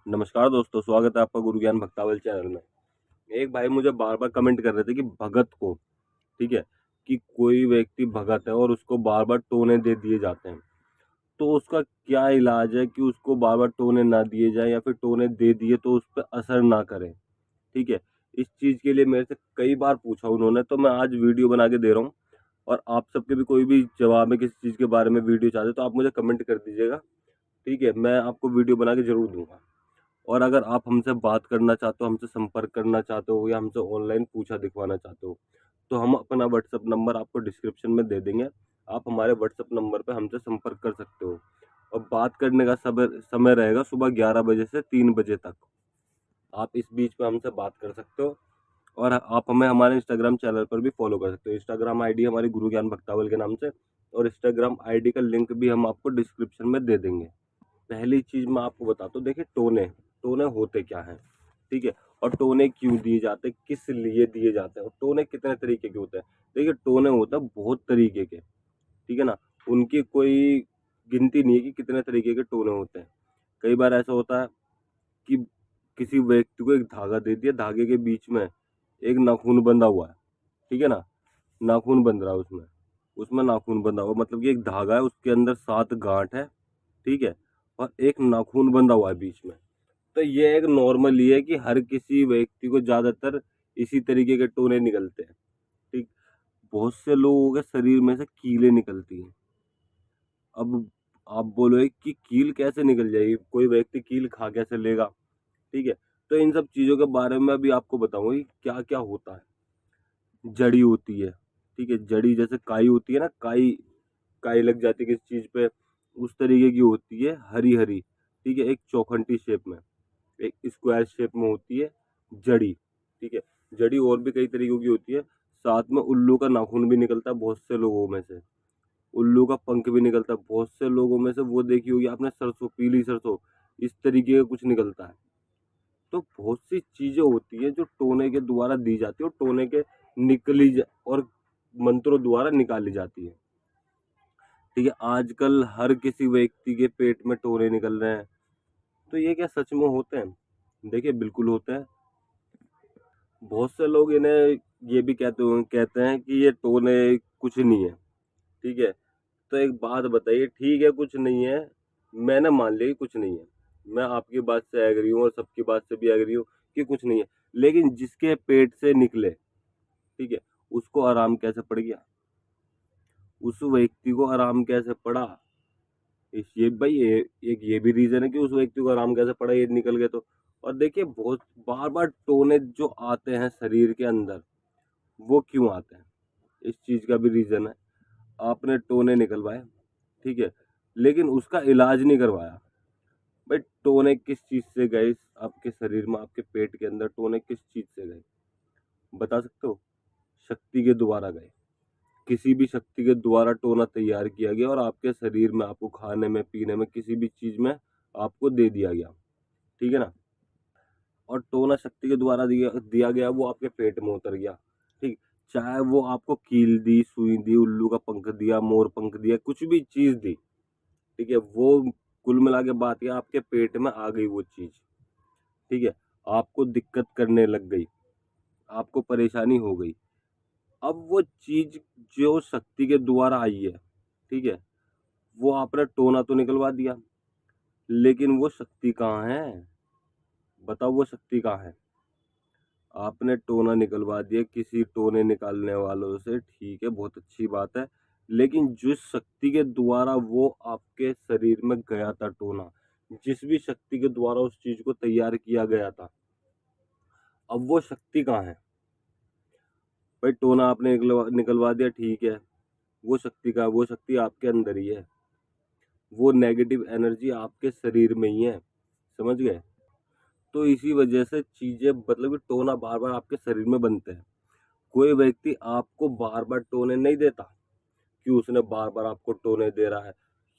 नमस्कार दोस्तों, स्वागत है आपका गुरु ज्ञान भक्तावल चैनल में। एक भाई मुझे बार-बार कमेंट कर रहे थे कि भगत को, ठीक है, कि कोई व्यक्ति भगत है और उसको बार-बार टोने दे दिए जाते हैं। तो उसका क्या इलाज है कि उसको बार-बार टोने ना दिए जाएँ या फिर टोने दे दिए तो उस पे असर ना करें, ठीक है? इस चीज़ के लिए मेरे से कई बार पूछा उन्होंने, तो मैं आज वीडियो बना के दे रहा हूँ। और आप सबके भी कोई भी जवाब है किसी चीज़ के बारे में वीडियो चाहते हो तो आप मुझे कमेंट कर दीजिएगा, ठीक है? मैं आपको वीडियो बना के ज़रूर दूँगा। और अगर आप हमसे बात करना चाहते हो, हमसे संपर्क करना चाहते हो या हमसे ऑनलाइन पूछा दिखवाना चाहते हो, तो हम अपना व्हाट्सएप नंबर आपको डिस्क्रिप्शन में दे देंगे। आप हमारे व्हाट्सएप नंबर पे हमसे संपर्क कर सकते हो। और बात करने का समय समय रहेगा सुबह 11 बजे से 3 बजे तक। आप इस बीच में हमसे बात कर सकते हो और आप हमें हमारे इंस्टाग्राम चैनल पर भी फॉलो कर सकते हो। इंस्टाग्राम आईडी हमारी गुरु ज्ञान भक्तावल के नाम से, और इंस्टाग्राम आईडी का लिंक भी हम आपको डिस्क्रिप्शन में दे देंगे। पहली चीज़ मैं आपको बताता हूँ, देखिए टोने, टोने होते क्या हैं, ठीक है? और टोने क्यों दिए जाते हैं, किस लिए दिए जाते हैं और टोने कितने तरीके के होते हैं? देखिए टोने होते हैं बहुत तरीके के, ठीक है ना? उनकी कोई गिनती नहीं है कि कितने तरीके के टोने होते हैं। कई बार ऐसा होता है कि किसी व्यक्ति को एक धागा दे दिया, धागे के बीच में एक नाखून बंधा हुआ है, ठीक है ना? नाखून बंध रहा है उसमें, उसमें नाखून बंधा हुआ मतलब कि एक धागा है, उसके अंदर 7 गाँठ है, ठीक है? और एक नाखून बंधा हुआ है बीच में। तो ये एक नॉर्मल ही है कि हर किसी व्यक्ति को ज़्यादातर इसी तरीके के टोने निकलते हैं, ठीक? बहुत से लोगों के शरीर में से कीलें निकलती हैं। अब आप बोलोगे कि कील कैसे निकल जाएगी? कोई व्यक्ति कील खा कैसे लेगा? ठीक है? तो इन सब चीज़ों के बारे में अभी आपको बताऊँगा कि क्या-क्या होता है। जड़ी होती है, ठीक है? जड़ी जैसे काई होती है ना, काई काई लग जाती है किसी चीज़ पे, उस तरीके की होती है हरी-हरी, ठीक है? एक चौखंटी शेप में, एक स्क्वायर शेप में होती है जड़ी, ठीक है? जड़ी और भी कई तरीकों की होती है, साथ में उल्लू का नाखून भी निकलता है बहुत से लोगों में से, उल्लू का पंख भी निकलता है बहुत से लोगों में से, वो देखी होगी आपने सरसों, पीली सरसों, इस तरीके का कुछ निकलता है। तो बहुत सी चीज़ें होती हैं जो टोने के द्वारा दी जाती है और टोने के निकली ज और मंत्रों द्वारा निकाली जाती है। ठीक है, आजकल हर किसी व्यक्ति के पेट में टोने निकल रहे हैं, तो ये क्या सच में होते हैं? देखिए बिल्कुल होते हैं। बहुत से लोग इन्हें ये भी कहते हैं कि ये टोने कुछ नहीं है, ठीक है? तो एक बात बताइए, ठीक है कुछ नहीं है, मैंने मान लिया कि कुछ नहीं है। मैं आपकी बात से एग्री हूँ और सबकी बात से भी एग्री हूँ कि कुछ नहीं है। लेकिन जिसके पेट से निकले, ठीक है, उसको आराम कैसे पड़ गया? उस व्यक्ति को आराम कैसे पड़ा? इस ये भाई ये एक ये भी रीज़न है कि उस व्यक्ति को आराम कैसे पड़ा, ये निकल गए तो। और देखिए बहुत बार-बार टोने जो आते हैं शरीर के अंदर, वो क्यों आते हैं? इस चीज़ का भी रीज़न है। आपने टोने निकलवाए, ठीक है, लेकिन उसका इलाज नहीं करवाया। भाई टोने किस चीज़ से गए आपके शरीर में, आपके पेट के अंदर टोने किस चीज़ से गए? बता सकते हो? शक्ति के द्वारा गए। किसी भी शक्ति के द्वारा टोना तैयार किया गया और आपके शरीर में, आपको खाने में, पीने में, किसी भी चीज़ में आपको दे दिया गया। ठीक है ना? और टोना शक्ति के द्वारा दिया दिया गया, वो आपके पेट में उतर गया। ठीक? चाहे वो आपको कील दी, सुई दी, उल्लू का पंख दिया, मोर पंख दिया, कुछ भी चीज़ दी, ठीक है? वो कुल मिला के बात ये आपके पेट में आ गई वो चीज़, ठीक है? आपको दिक्कत करने लग गई, आपको परेशानी हो गई। अब वो चीज़ जो शक्ति के द्वारा आई है, ठीक है? वो आपने टोना तो निकलवा दिया, लेकिन वो शक्ति कहाँ है? बताओ वो शक्ति कहाँ है? आपने टोना निकलवा दिया किसी टोने निकालने वालों से, ठीक है, बहुत अच्छी बात है। लेकिन जिस शक्ति के द्वारा वो आपके शरीर में गया था टोना, जिस भी शक्ति के द्वारा उस चीज़ को तैयार किया गया था, अब वो शक्ति कहाँ है? भाई टोना आपने निकलवा दिया, ठीक है, वो शक्ति कहाँ है? वो शक्ति आपके अंदर ही है। वो नेगेटिव एनर्जी आपके शरीर में ही है, समझ गए? तो इसी वजह से चीज़ें मतलब कि टोना बार-बार आपके शरीर में बनते हैं। कोई व्यक्ति आपको बार-बार टोने नहीं देता कि उसने बार-बार आपको टोने दे रहा है,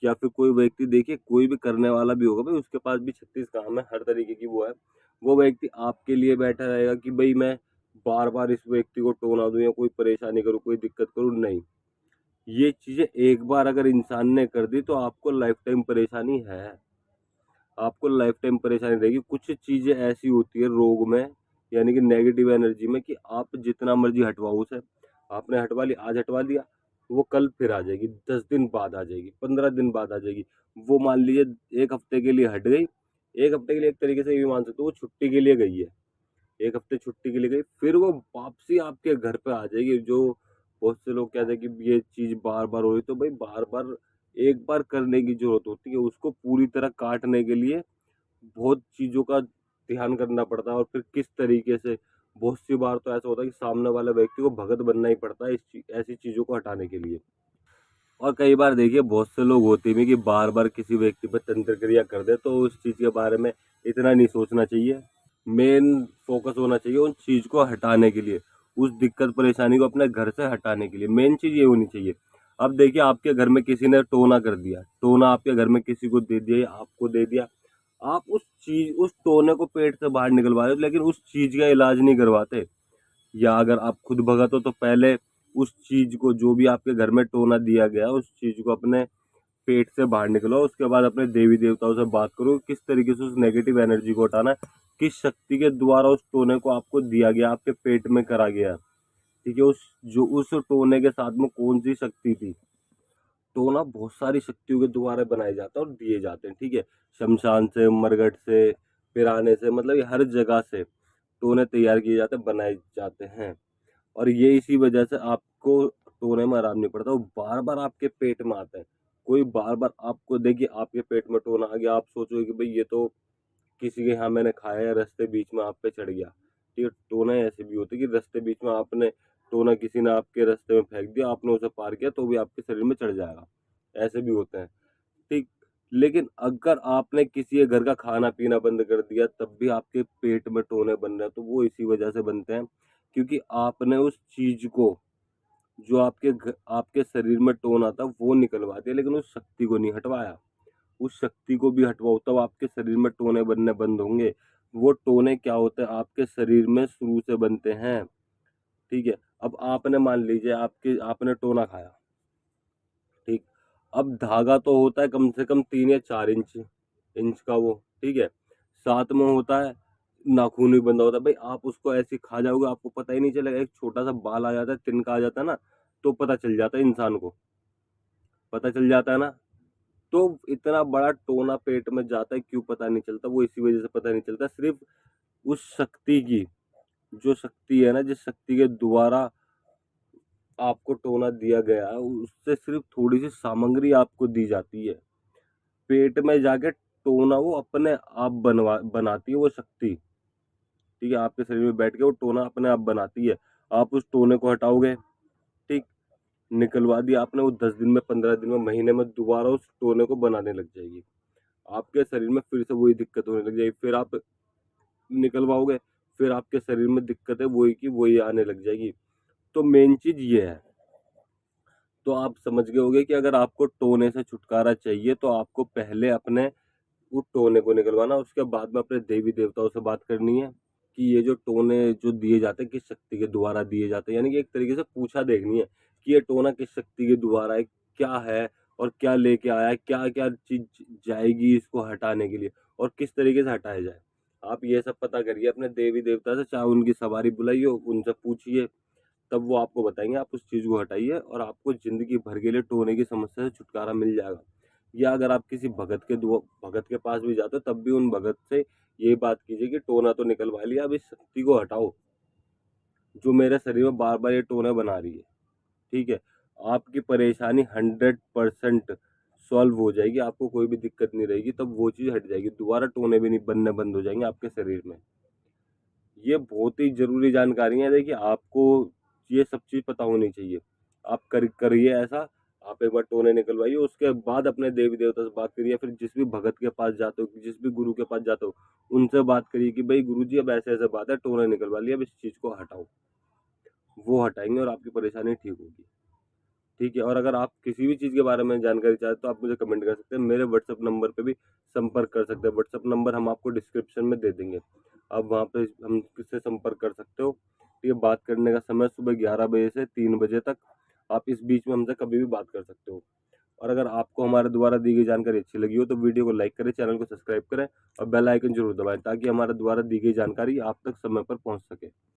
या फिर कोई व्यक्ति देखिए कोई भी करने वाला भी होगा भाई, उसके पास भी 36 काम है, हर तरीके की वो है। वो व्यक्ति आपके लिए बैठा रहेगा कि भई मैं बार-बार इस व्यक्ति को टोना दूँ या कोई परेशानी करूँ, कोई दिक्कत करूँ, नहीं। ये चीज़ें एक बार अगर इंसान ने कर दी तो आपको लाइफ़ टाइम परेशानी है। आपको लाइफ टाइम परेशानी रहेगी। कुछ चीज़ें ऐसी होती है रोग में, यानी कि नेगेटिव एनर्जी में, कि आप जितना मर्जी हटवाओ उसे, आपने हटवा लिया, आज हटवा लिया, वो कल फिर आ जाएगी, 10 दिन बाद आ जाएगी, 15 दिन बाद आ जाएगी। वो मान लीजिए 1 हफ्ते के लिए हट गई, 1 हफ्ते के लिए एक तरीके से ये भी मान सकते हो वो छुट्टी के लिए गई है, 1 हफ्ते छुट्टी के लिए गई, फिर वो वापसी आपके घर पे आ जाएगी। जो बहुत से लोग कहते हैं कि ये चीज बार बार हो रही, तो भाई बार बार एक बार करने की जरूरत होती है, उसको पूरी तरह काटने के लिए बहुत चीजों का ध्यान करना पड़ता है। और फिर किस तरीके से, बहुत सी बार तो ऐसा होता है कि सामने वाले व्यक्ति को भगत बनना ही पड़ता है ऐसी चीजों को हटाने के लिए। और कई बार देखिए बहुत से लोग होते हैं कि बार बार किसी व्यक्ति पर तंत्र क्रिया कर दे, तो उस चीज के बारे में इतना नहीं सोचना चाहिए। मेन फोकस होना चाहिए उन चीज को हटाने के लिए, उस दिक्कत परेशानी को अपने घर से हटाने के लिए मेन चीज ये होनी चाहिए। अब देखिए आपके घर में किसी ने टोना कर दिया, टोना आपके घर में किसी को दे दिया या आपको दे दिया, आप उस टोने को पेट से बाहर निकलवा रहे हो, लेकिन उस चीज का इलाज नहीं करवाते। या अगर आप खुद भगत हो तो पहले उस चीज को, जो भी आपके घर में टोना दिया गया, उस चीज को अपने पेट से बाहर निकलो। उसके बाद अपने देवी देवताओं से बात करो किस तरीके से उस नेगेटिव एनर्जी को हटाना है, किस शक्ति के द्वारा उस टोने को आपको दिया गया, आपके पेट में करा गया। ठीक है, उस टोने के साथ में कौन सी शक्ति थी। टोना बहुत सारी शक्तियों के द्वारा बनाए जाते हैं और दिए जाते हैं। ठीक है, शमशान से, मरघट से, पिराने से, मतलब ये हर जगह से टोने तैयार किए जाते हैं, बनाए जाते हैं। और ये इसी वजह से आपको टोने में आराम नहीं पड़ता, वो बार बार आपके पेट में आता है। कोई बार बार आपको, देखिए आपके पेट में टोना आ गया, आप सोचोगे कि भाई ये तो किसी के यहाँ मैंने खाया है, रास्ते बीच में आप पे चढ़ गया। ठीक है, टोना ऐसे भी होते कि रास्ते बीच में आपने टोना, किसी ने आपके रास्ते में फेंक दिया, आपने उसे पार किया तो भी आपके शरीर में चढ़ जाएगा, ऐसे भी होते हैं। ठीक, लेकिन अगर आपने किसी के घर का खाना पीना बंद कर दिया तब भी आपके पेट में टोने बन रहे हैं, तो वो इसी वजह से बनते हैं, क्योंकि आपने उस चीज को, जो आपके शरीर में टोन आता वो निकलवा दिया, लेकिन उस शक्ति को नहीं हटवाया। उस शक्ति को भी हटवाओ तब आपके शरीर में टोने बनने बंद होंगे। वो टोने क्या होते हैं, आपके शरीर में शुरू से बनते हैं। ठीक है, अब आपने मान लीजिए आपने टोना खाया, ठीक, अब धागा तो होता है कम से कम 3 या 4 इंच इंच का वो, ठीक है, साथ में होता है नाखून भी बंधा होता है। भाई आप उसको ऐसे खा जाओगे, आपको पता ही नहीं चलेगा, एक छोटा सा बाल आ जाता है, तिनका आ जाता है ना, तो पता चल जाता है, इंसान को पता चल जाता है ना। तो इतना बड़ा टोना पेट में जाता है, क्यों पता नहीं चलता, वो इसी वजह से पता नहीं चलता, सिर्फ उस शक्ति की, जो शक्ति है ना, जिस शक्ति के द्वारा आपको टोना दिया गया है, उससे सिर्फ थोड़ी सी सामग्री आपको दी जाती है। पेट में जाके टोना वो अपने आप बनाती है वो शक्ति। ठीक है, आपके शरीर में बैठ के वो टोना अपने आप बनाती है। आप उस टोने को हटाओगे, ठीक, निकलवा दिया आपने, वो 10 दिन में, 15 दिन में, महीने में दोबारा उस टोने को बनाने लग जाएगी। आपके शरीर में फिर से वही दिक्कत होने लग जाएगी, फिर आप निकलवाओगे, फिर आपके शरीर में दिक्कत है वही की वही आने लग जाएगी। तो मेन चीज ये है। तो आप समझ गए होंगे कि अगर आपको टोने से छुटकारा चाहिए तो आपको पहले अपने वो टोने को निकलवाना, उसके बाद में अपने देवी देवताओं से बात करनी है कि ये जो टोने जो दिए जाते हैं किस शक्ति के द्वारा दिए जाते हैं, यानी कि एक तरीके से पूछा देखनी है कि ये टोना किस शक्ति के द्वारा है, क्या है, और क्या लेके आया है, क्या क्या चीज जाएगी इसको हटाने के लिए, और किस तरीके से हटाया जाए। आप ये सब पता करिए अपने देवी देवता से, चाहे उनकी सवारी बुलाइए, उनसे पूछिए, तब वो आपको बताएंगे। आप उस चीज को हटाइए और आपको जिंदगी भर के लिए टोने की समस्या से छुटकारा मिल जाएगा। या अगर आप किसी भगत के पास भी जाते हो तब भी उन भगत से यही बात कीजिए कि टोना तो निकलवा लिया, अब इस शक्ति को हटाओ जो मेरे शरीर में बार बार ये टोना बना रही है। ठीक है, आपकी परेशानी 100% सॉल्व हो जाएगी, आपको कोई भी दिक्कत नहीं रहेगी, तब वो चीज हट जाएगी, दोबारा टोने भी नहीं बनने बंद हो जाएंगे आपके शरीर में। ये बहुत ही जरूरी जानकारी है, देखिए आपको ये सब चीज पता होनी चाहिए। आप करिए ऐसा, आप एक बार टोने निकलवाइए, उसके बाद अपने देवी देवता से बात करिए, फिर जिस भी भगत के पास जाते हो, जिस भी गुरु के पास जाते हो, उनसे बात करिए कि भाई गुरु जी अब ऐसे ऐसे बात है, टोने निकलवा लिया, अब इस चीज को हटाओ। वो हटाएंगे और आपकी परेशानी ठीक होगी। ठीक है, और अगर आप किसी भी चीज़ के बारे में जानकारी चाहते तो आप मुझे कमेंट कर सकते हैं, मेरे व्हाट्सअप नंबर पे भी संपर्क कर सकते हैं। व्हाट्सअप नंबर हम आपको डिस्क्रिप्शन में दे देंगे, आप वहाँ पे हम किससे संपर्क कर सकते हो। ठीक है, बात करने का समय सुबह 11 बजे से 3 बजे तक, आप इस बीच में हमसे कभी भी बात कर सकते हो। और अगर आपको हमारे द्वारा दी गई जानकारी अच्छी लगी हो तो वीडियो को लाइक करें, चैनल को सब्सक्राइब करें और बेल आइकन जरूर दबाएं ताकि हमारे द्वारा दी गई जानकारी आप तक समय पर पहुंच सके।